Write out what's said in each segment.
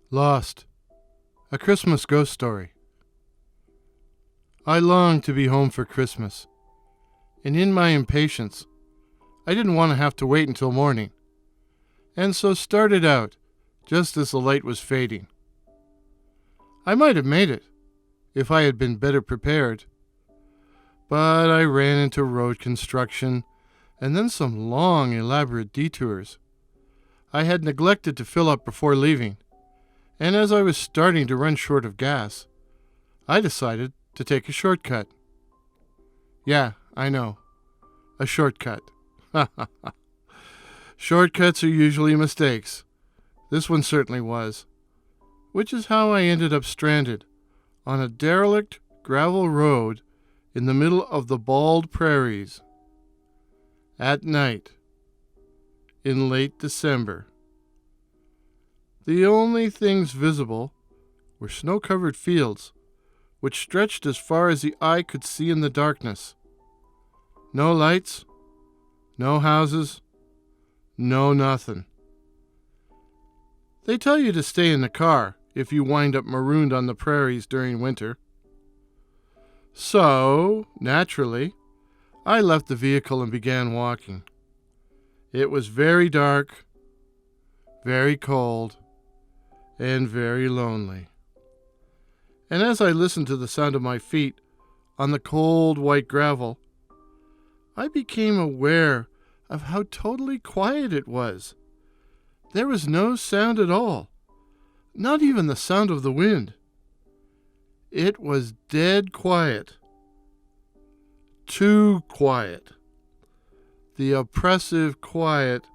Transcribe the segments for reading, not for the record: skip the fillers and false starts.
Lost, a Christmas ghost story. I longed to be home for Christmas, and in my impatience, I didn't want to have to wait until morning, and so started out just as the light was fading. I might have made it if I had been better prepared, but I ran into road construction and then some long, elaborate detours. I had neglected to fill up before leaving, and as I was starting to run short of gas, I decided to take a shortcut. Yeah, I know. A shortcut. Shortcuts are usually mistakes. This one certainly was, which is how I ended up stranded on a derelict gravel road in the middle of the bald prairies at night in late December. The only things visible were snow-covered fields, which stretched as far as the eye could see in the darkness. No lights, no houses, no nothing. They tell you to stay in the car if you wind up marooned on the prairies during winter. So, naturally, I left the vehicle and began walking. It was very dark, very cold, and very lonely. And as I listened to the sound of my feet on the cold white gravel, I became aware of how totally quiet it was. There was no sound at all, not even the sound of the wind. It was dead quiet. Too quiet. The oppressive quiet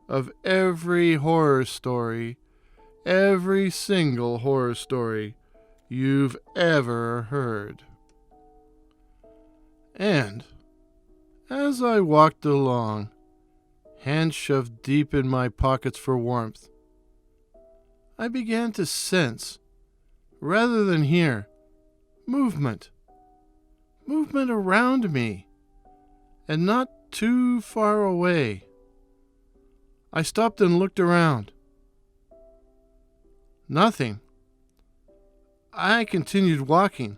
of every horror story, every single horror story you've ever heard. And as I walked along, hands shoved deep in my pockets for warmth, I began to sense, rather than hear, movement around me, and not too far away. I stopped and looked around. Nothing. I continued walking,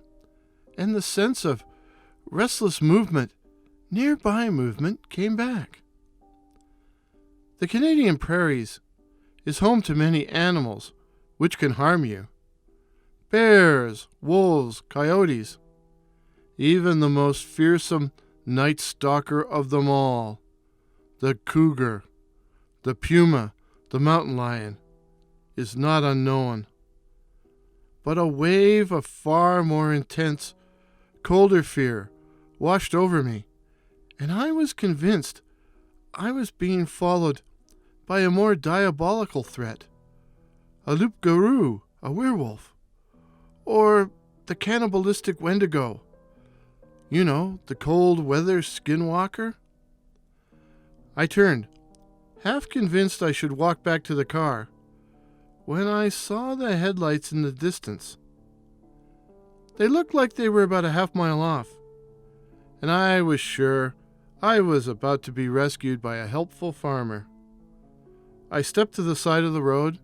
and the sense of restless movement, nearby movement, came back. The Canadian prairies is home to many animals which can harm you. Bears, wolves, coyotes, even the most fearsome night stalker of them all, the cougar, the puma, the mountain lion, is not unknown. But a wave of far more intense, colder fear washed over me, and I was convinced I was being followed by a more diabolical threat, a loup-garou, a werewolf, or the cannibalistic wendigo. You know, the cold-weather skinwalker. I turned, half convinced I should walk back to the car, when I saw the headlights in the distance. They looked like they were about a half-mile off, and I was sure I was about to be rescued by a helpful farmer. I stepped to the side of the road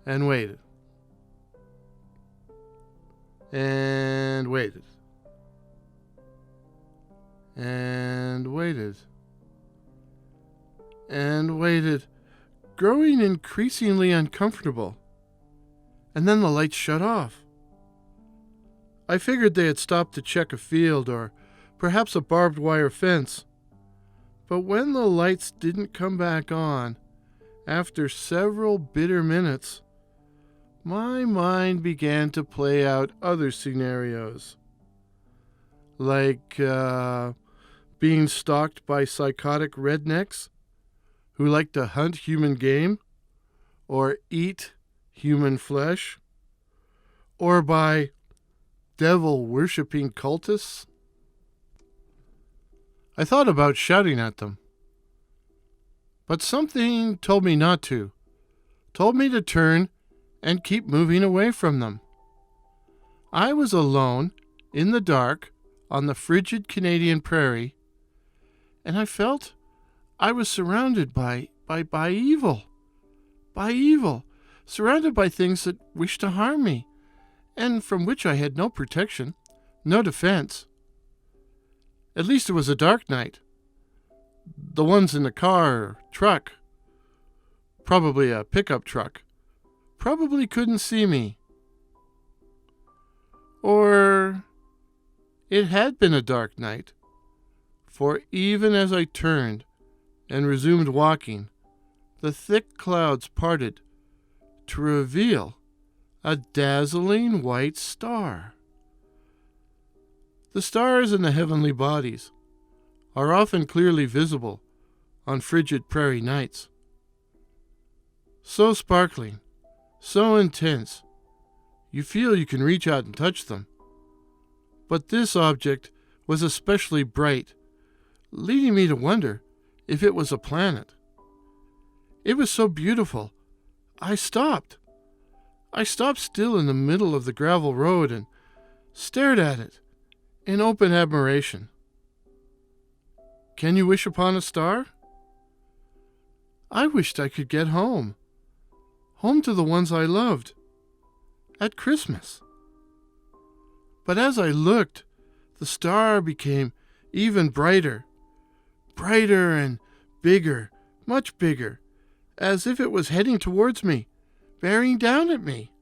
and waited. And waited. And waited. And waited, growing increasingly uncomfortable. And then the lights shut off. I figured they had stopped to check a field or perhaps a barbed wire fence. But when the lights didn't come back on, after several bitter minutes, my mind began to play out other scenarios. Like being stalked by psychotic rednecks who like to hunt human game or eat human flesh, or by devil-worshipping cultists. I thought about shouting at them, but something told me not to, told me to turn and keep moving away from them. I was alone, in the dark, on the frigid Canadian prairie, and I felt I was surrounded by evil, by evil, surrounded by things that wished to harm me, and from which I had no protection, no defense. At least it was a dark night. The ones in the car or truck, probably a pickup truck, probably couldn't see me. Or it had been a dark night, for even as I turned and resumed walking, the thick clouds parted to reveal a dazzling white star. The stars in the heavenly bodies are often clearly visible on frigid prairie nights. So sparkling, so intense, you feel you can reach out and touch them. But this object was especially bright, leading me to wonder if it was a planet. It was so beautiful, I stopped. I stopped still in the middle of the gravel road and stared at it in open admiration. Can you wish upon a star? I wished I could get home to the ones I loved, at Christmas. But as I looked, the star became even brighter and bigger, much bigger, as if it was heading towards me, bearing down at me.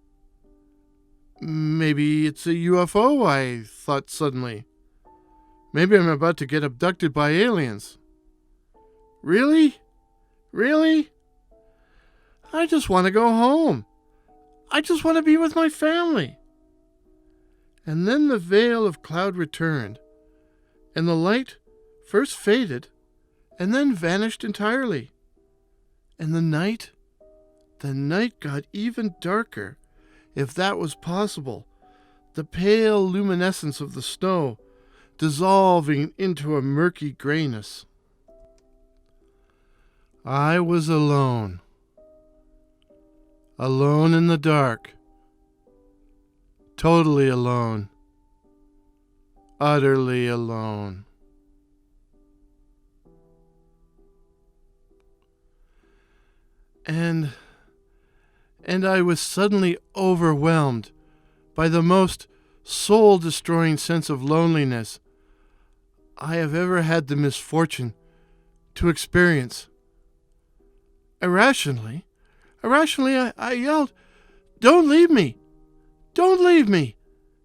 Maybe it's a UFO, I thought suddenly. Maybe I'm about to get abducted by aliens. Really? Really? I just want to go home. I just want to be with my family. And then the veil of cloud returned, and the light first faded and then vanished entirely. And the night got even darker, if that was possible, the pale luminescence of the snow dissolving into a murky grayness. I was alone in the dark, totally alone, utterly alone. And I was suddenly overwhelmed by the most soul-destroying sense of loneliness I have ever had the misfortune to experience. Irrationally, I yelled, "Don't leave me! Don't leave me!"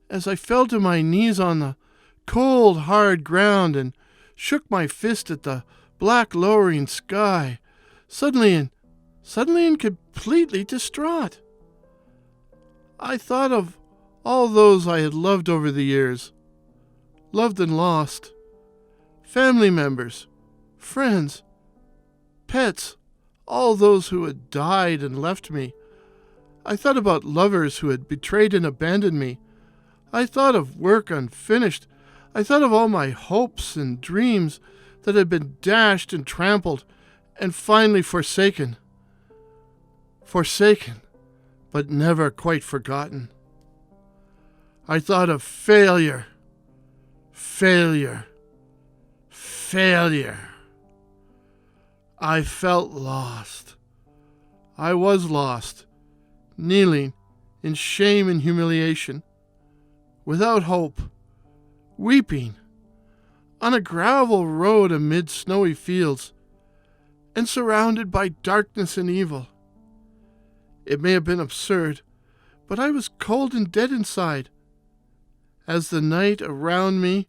as I fell to my knees on the cold, hard ground and shook my fist at the black, lowering sky, suddenly and completely distraught. I thought of all those I had loved over the years, loved and lost, family members, friends, pets, all those who had died and left me. I thought about lovers who had betrayed and abandoned me. I thought of work unfinished. I thought of all my hopes and dreams that had been dashed and trampled and finally forsaken. Forsaken, but never quite forgotten. I thought of failure. I felt lost. I was lost, kneeling in shame and humiliation, without hope, weeping, on a gravel road amid snowy fields, and surrounded by darkness and evil. It may have been absurd, but I was cold and dead inside, as the night around me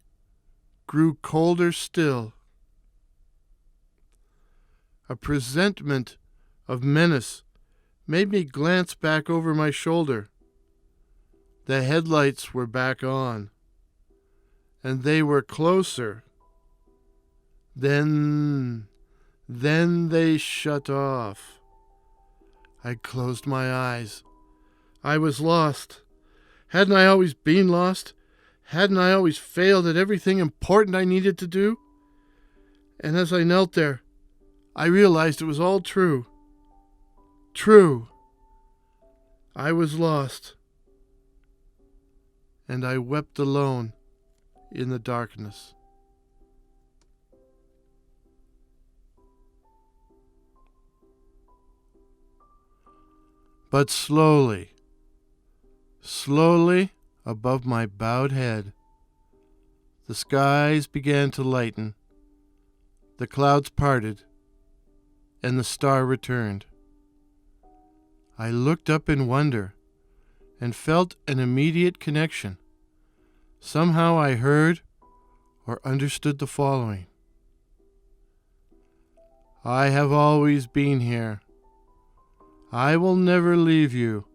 grew colder still. A presentiment of menace made me glance back over my shoulder. The headlights were back on, and they were closer. Then they shut off. I closed my eyes. I was lost. Hadn't I always been lost? Hadn't I always failed at everything important I needed to do? And as I knelt there, I realized it was all true. True. I was lost. And I wept alone in the darkness. But slowly, slowly above my bowed head, the skies began to lighten, the clouds parted, and the star returned. I looked up in wonder and felt an immediate connection. Somehow I heard or understood the following: I have always been here. I will never leave you,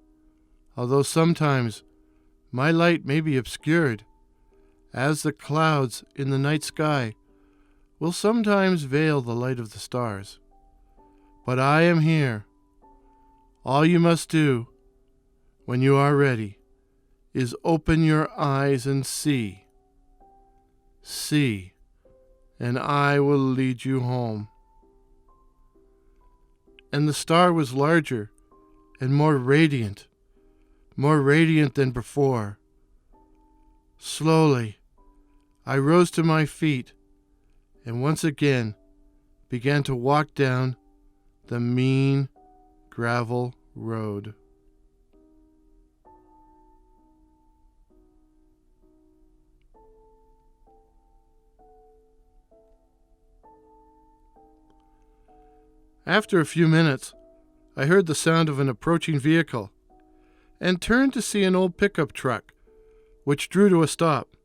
although sometimes my light may be obscured, as the clouds in the night sky will sometimes veil the light of the stars. But I am here. All you must do, when you are ready, is open your eyes and see. See, and I will lead you home. And the star was larger and more radiant than before. Slowly, I rose to my feet and once again began to walk down the mean gravel road. After a few minutes, I heard the sound of an approaching vehicle and turned to see an old pickup truck, which drew to a stop.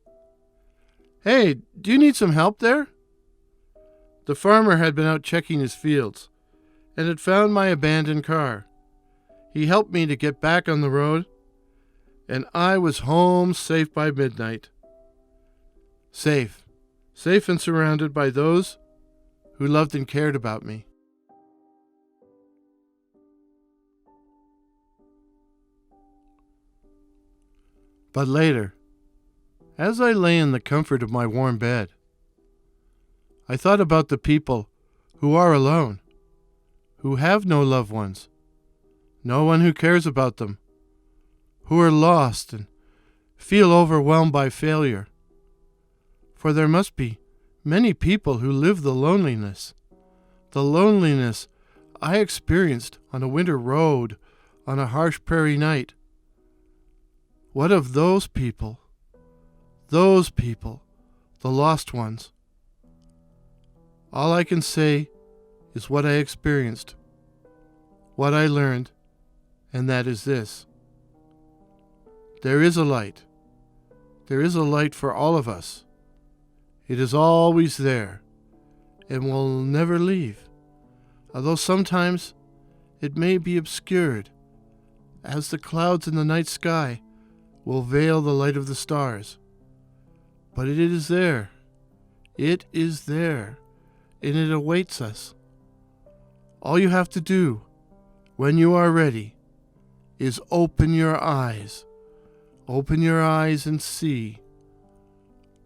"Hey, do you need some help there?" The farmer had been out checking his fields and had found my abandoned car. He helped me to get back on the road, and I was home safe by midnight. Safe and surrounded by those who loved and cared about me. But later, as I lay in the comfort of my warm bed, I thought about the people who are alone, who have no loved ones, no one who cares about them, who are lost and feel overwhelmed by failure. For there must be many people who live the loneliness I experienced on a winter road on a harsh prairie night. What of those people? Those people, the lost ones. All I can say is what I experienced, what I learned, and that is this: there is a light. There is a light for all of us. It is always there and will never leave, although sometimes it may be obscured, as the clouds in the night sky will veil the light of the stars. But it is there. It is there, and it awaits us. All you have to do, when you are ready, is open your eyes. Open your eyes and see.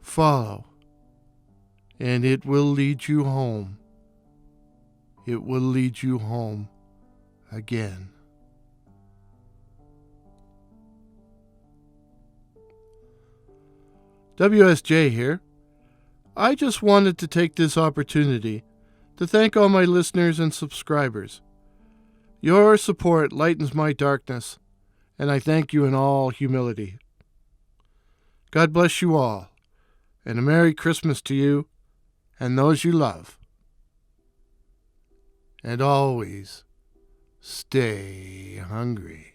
Follow, and it will lead you home. It will lead you home again. WSJ here. I just wanted to take this opportunity to thank all my listeners and subscribers. Your support lightens my darkness, and I thank you in all humility. God bless you all, and a Merry Christmas to you and those you love. And always stay hungry.